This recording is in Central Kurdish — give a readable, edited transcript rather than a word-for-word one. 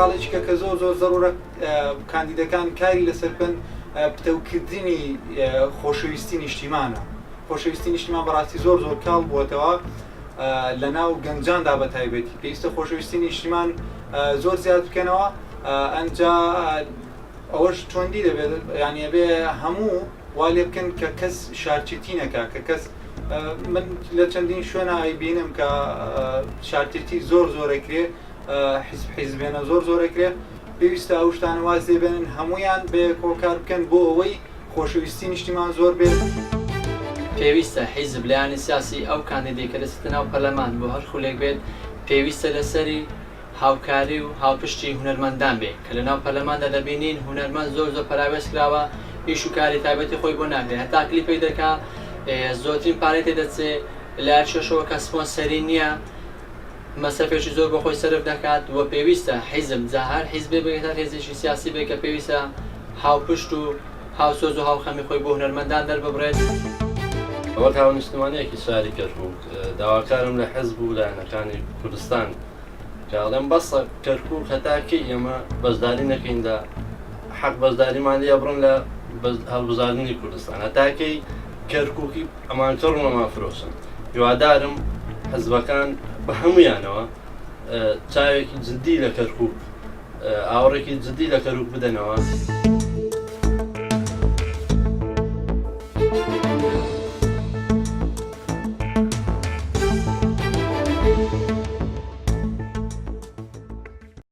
خاڵێکیکە کە زۆر زەڕورە کاندیدەکان کاری لەسەر بن پتەوکردنی خۆشەویستی نیشتیمانە. خۆشەویستی نیشتیمان بەڕاستی زۆر کاڵ بووەتەوە لە ناو گەنجاندا بە تایبەتی. پێویستە خۆشەویستی نیشتیمان زۆر زیاد بکەنەوە. ئەنجا ئەوەش چۆندی دەبێت یعنی بێ هەموو وا لێ بکەن کە کەس شارچێتی نەکا، کە کەس من لە چەندین شوێنە ئەیبینم کە شارچێتی زۆرەکرێ، حیزبێنە زۆرەکرێ. پێویستە ئەو شتانە واز دەبێنن هەمویان بێ کۆکار بکەن بۆ ئەوەی خۆشەویستی نیشتیمان زۆر بێت. پێویستە حیزب لایانی سیاسی ئەو کاندیدەی کە دەچێتە ناو پەرلەمان بۆ هەر خولێک بێت پێویستە لەسەری هاوکاری و هاوپشتی هونەرمەندان بێت کە لە ناو پەرلەماندا دەبینین هونەرمەند زۆر پەراوێز کراوە، ئیش و کاری تایبەتی خۆی بۆ ناکرێت، هەتا کلیپی دەکا زۆرترین پارەی تێدەچێت لە شەشەوە کە سپۆنسەری نییە، مەسەفێکی زۆر بۆ خۆی سەرف دەکات. وە پێویستە حیزب جا هەر حیزبێ بێت هەر هێزێکی سیاسی بێت کە پێویستە هاوپشت و هاوسۆز و هاوخەمی خۆی بۆ هونەرمەندان دەرببڕێت. ئەوە هاو نیشتمانەیەکی شاری کەرکووک داواکارم لە حیزب و لایەنەکانی کوردستان کاڵێم بەسە کەرکووک هەتاکەی ئێمە بەشداری نەکەیندا حەق بەشداریمان لێ بڕن لە هەڵبژاردننی کوردستان، هەتاکەی کەرکووکی ئەمانکە ڕوونەما فرۆشن. هیوادارم حیزبەکان بە هەمویانەوە چاوێکی جددی لە کەرکووک ئاوڕێکی جددی لە کەرکووک بدەنەوە.